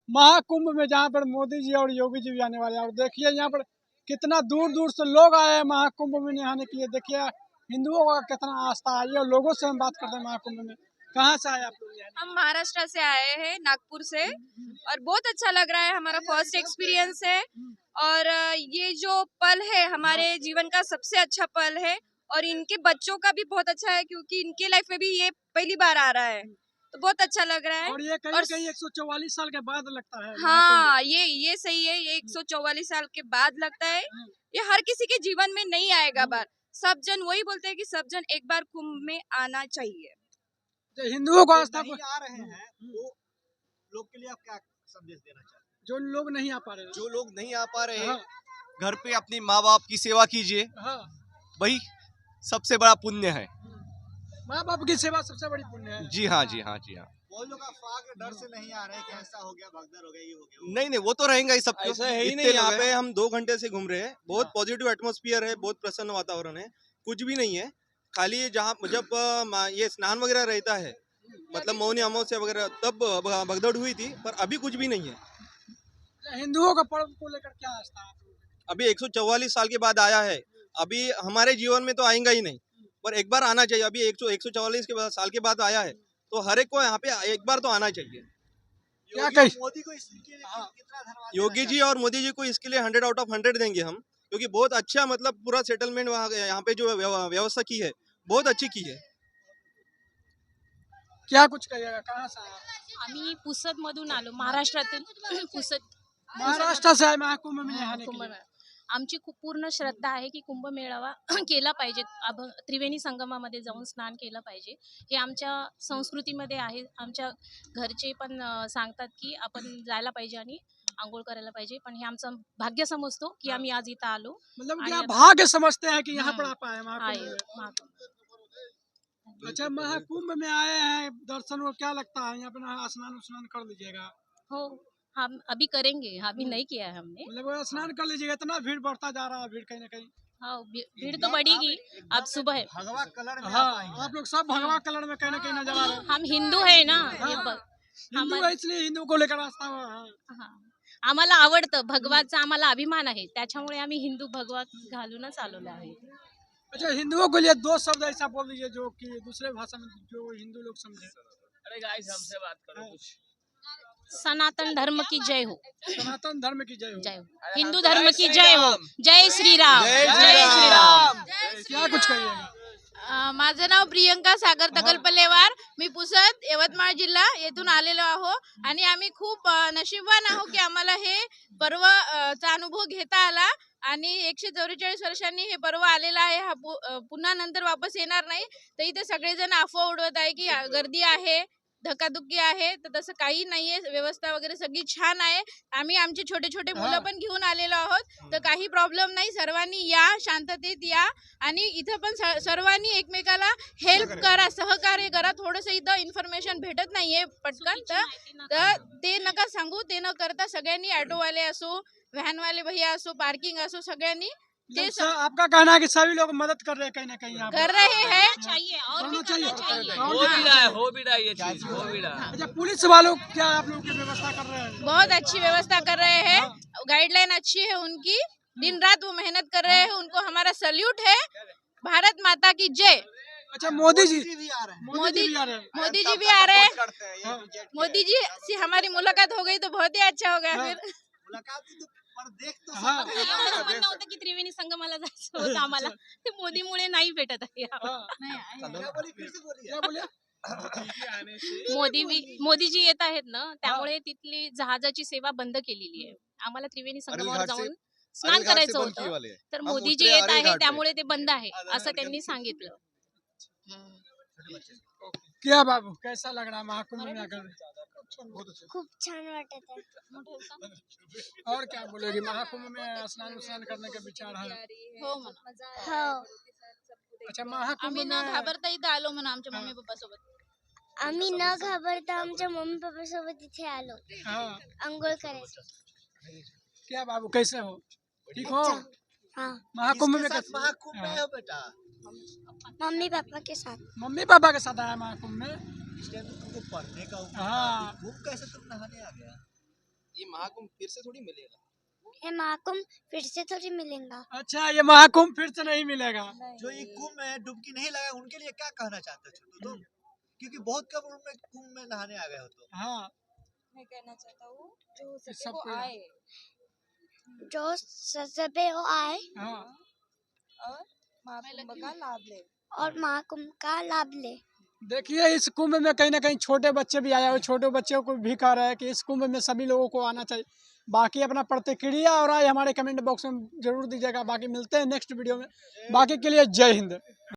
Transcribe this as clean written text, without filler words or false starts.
महाकुंभ में, जहाँ पर मोदी जी और योगी जी भी आने वाले हैं। और देखिए यहाँ पर कितना दूर दूर से लोग आए हैं महाकुंभ में नहाने के लिए। देखिए हिंदुओं का कितना आस्था है। और लोगों से हम बात करते हैं महाकुंभ में, कहाँ से आए आप लोग यहाँ? हम महाराष्ट्र से आए हैं, नागपुर से, और बहुत अच्छा लग रहा है। हमारा फर्स्ट एक्सपीरियंस है और ये जो पल है हमारे जीवन का सबसे अच्छा पल है। और इनके बच्चों का भी बहुत अच्छा है क्योंकि इनके लाइफ में भी ये पहली बार आ रहा है, तो बहुत अच्छा लग रहा है। और ये कहीं कहीं 144 साल के बाद लगता है। हाँ, ये सही है। ये 144 साल के बाद लगता है। ये हर किसी के जीवन में नहीं आएगा बार। सब जन वही बोलते हैं कि सब जन एक बार कुंभ में आना चाहिए। जो हिंदुओं को आस्था नहीं आ रहे हैं वो लोग के लिए आप क्या संदेश देना चाहते हैं? जो लोग नहीं आ पा रहे हैं, जो लोग नहीं आ पा रहे हैं, हाँ, घर पे अपनी माँ बाप की सेवा कीजिए, हाँ, वही सबसे बड़ा पुण्य है। माँ बाप की सेवा सबसे बड़ी पुण्य है। जी हाँ, जी हाँ, जी हाँ। वो लोग अफवाह के डर से नहीं आ रहे कि ऐसा हो गया, भगदड़ हो गया, ये हो गया। नहीं नहीं, वो तो रहेगा ही सब। ऐसा है ही नहीं। यहाँ पे हम 2 घंटे से घूम रहे हैं, बहुत पॉजिटिव एटमॉस्फेयर है, बहुत प्रसन्न वातावरण है, कुछ भी नहीं है। खाली जहाँ जब ये स्नान वगैरह रहता है, मतलब मौनी अमावस्या वगैरह, तब भगदड़ हुई थी, पर अभी कुछ भी नहीं है। हिंदुओं का पर्व को लेकर क्या आस्था है? अभी 144 साल के बाद आया है, अभी हमारे जीवन में तो आएगा ही नहीं, पर एक बार आना चाहिए। अभी 144 साल के बाद आया है, तो हर एक को यहाँ पे एक बार तो आना चाहिए। क्या कही? मोदी को इसके लिए कितना धन्यवाद योगी जी और मोदी जी को इसके लिए 100 आउट ऑफ 100 देंगे हम, क्योंकि बहुत अच्छा, मतलब पूरा सेटलमेंट वहाँ यहाँ पे जो व्यवस्था की है, बहुत अच्छी की है। क्या कुछ कहिएगा, कहाँ से आए? आम्ही पुसद मधून आलो, महाराष्ट्रातून पुसद महाराष्ट्र से आए महाकुंभ में नहाने के लिए। कुंभमेळा। आमची खूप पूर्ण श्रद्धा आहे की कुंभमेळावा केला पाहिजे, त्रिवेणी संगमामध्ये जाऊन स्नान केलं पाहिजे, हे आमच्या संस्कृतीमध्ये आहे। आमच्या घरचे पण सांगतात की आपण जायला पाहिजे आणि आंघोळ करायला पाहिजे, पण हे आमचं भाग्य समजतो की आम्ही आज इथं आलो। मतलब आणि क्या आता- भाग्य समझते हैं कि यहाँ पर आप आए महाकुंभ आहे में। महाकुंभ। अच्छा, महाकुंभ में आए हैं, दर्शन को क्या लगता है यहाँ पे? स्नान स्नान कर लीजिएगा? हो, हम अभी करेंगे, अभी नहीं किया है हमने। मतलब वो स्नान कर लीजिएगा, इतना भीड़ बढ़ता जा रहा है, भीड़ कहीं ना कहीं। हाँ, भीड़ तो बढ़ेगी, अब सुबह है। भगवा कलर में हाँ, आप लोग सब भगवा कलर में कहीं ना कहीं नजर आ रहे हैं। हम हिंदू है ना, हाँ। हे बघ, हिंदू है, इसलिए हिंदू को लेकर आस्था हुआ है। हा. आम्हाला आवडतं, भगवाचा आम्हाला अभिमान आहे, त्याच्यामुळे आम्ही हिंदू भगवा घालूनच आलेलो आहे। अच्छा, हिंदुओं के लिए दो शब्द ऐसा बोल दीजिए जो कि दूसरे भाषा में जो हिंदू लोग समझे। अरे गाइस, हमसे बात करो कुछ। सनातन धर्म की जय हो, सनातन धर्म की जय हो। जय हो, हिंदू धर्म की जय हो, जय श्री राम, जय श्री राम। क्या कुछ कहिएगा? माझं नाव प्रियंका सागर तगलपल्लेवार, मी पुसद यवतमाळ जिल्हा येथून आलेलो आहो आणि आम्ही खूप नशीबवान आहो की आम्हाला हे पर्व चा अनुभव घेता आला आणि 144 वर्षांनी हे पर्व आलेला आहे। हा पुन्हा नंतर वापस येणार नाही। तर इथे सगळेजण अफवा उडवत आहे की गर्दी आहे, धक्काधुक्की आहे, तर तसं काही नाहीये। व्यवस्था वगैरे सगळी छान आहे। आम्ही आमचे छोटे छोटे मुलं पण घेऊन आलेलो आहोत, तर काही प्रॉब्लेम नाही। सर्वांनी या, शांततेत या आणि इथं पण सर्वांनी एकमेकाला हेल्प करा, सहकार्य करा। थोडंसं इथं इन्फॉर्मेशन भेटत नाहीये पटकन, तर ते नका सांगू। ते न करता सगळ्यांनी, ऑटोवाले असो, व्हॅनवाले भैया असो, पार्किंग असो, सगळ्यांनी ते आपका कहना है कि सभी लोग मदद कर रहे हैं कहीं ना कहीं यहाँ पे? कर रहे हैं। चाहिए और भी करना चाहिए। हो भी रहा है ये चीज, हो भी रहा है। अच्छा, पुलिस वालों क्या आप लोग की व्यवस्था कर रहे हैं? बहुत अच्छी व्यवस्था कर रहे हैं, गाइडलाइन अच्छी है उनकी, दिन रात वो मेहनत कर रहे हैं, उनको हमारा सल्यूट है। भारत माता की जय। अच्छा, मोदी जी भी आ रहे हैं। मोदी जी भी आ रहे हैं। मोदी जी भी आ रहे हैं। करते हैं ये BJP मोदी जी से हमारी मुलाकात हो गई तो बहुत ही अच्छा हो गया। हाँ। फिर मुलाकात ही तो पर देख तो हाँ। सकते हैं। आमचं म्हणणं होतं की त्रिवेणी संगमाला जायचं होतं आम्हाला, ते मोदीमुळे नाही भेटत आहे। हाँ। क्या बोली, फिर से बोलिए। क्या बोलिए? मोदी जी येत आहेत ना, त्यामुळे तिथली जहाजाची सेवा बंद केलेली आहे। आम्हाला त्रिवेणी संगमावर जाऊन स्नान करायचं होतं, तर मोदी जी येत आहे त्यामुळे ते बंद आहे, असं त्यांनी सांगितलं। क्या बाबू, कैसा लग रहा है महाकुंभ में आकर? खूप छान वाटत आहे। और क्या बोलेगी? महाकुंभ में स्नान स्नान करने का विचार है? हो हो, अच्छा, महाकुंभ आम्ही में न घाबरता इथं आलो म्हणून आमच्या मम्मी पप्पा सोबत। आम्ही न घाबरता आमच्या मम्मी पप्पा सोबत इथे आलो हाँ, अंघोळ करायसाठी। क्या बाबू, कैसे हो? ठीक हो? हाँ, महाकुंभ में किसके साथ कैसे? महाकुंभ में हाँ। हो बेटा? मम्मी पापा के साथ। मम्मी पापा के साथ आया महाकुंभ में। इस टाइम तो तुमको पढ़ने का हाँ। खूब कैसे तुम नहाने आ गया? महाकुंभ फिर से थोड़ी मिलेगा। ये महाकुंभ फिर से थोड़ी मिलेगा। अच्छा, ये महाकुंभ फिर से नहीं मिलेगा। जो ये कुंभ में डुबकी नहीं लगा उनके लिए क्या कहना चाहते हो छोटू तुम? क्योंकि बहुत कम उम्र में कुंभ में नहाने आ गए हो तो। हाँ, मैं कहना चाहता हूँ जो हो कि सके वो सबको- आए जो सजबे हो आए हाँ। और महाकुंभ का लाभ ले। और महाकुंभ का लाभ ले। देखिए, इस कुंभ में कहीं ना कहीं छोटे बच्चे भी आए हुए, छोटे बच्चों को भी कह रहे हैं कि इस कुंभ में सभी लोगों को आना चाहिए। बाकी अपना प्रतिक्रिया और राय हमारे कमेंट बॉक्स में जरूर दीजिएगा। बाकी मिलते हैं नेक्स्ट वीडियो में। बाकी के लिए जय हिंद।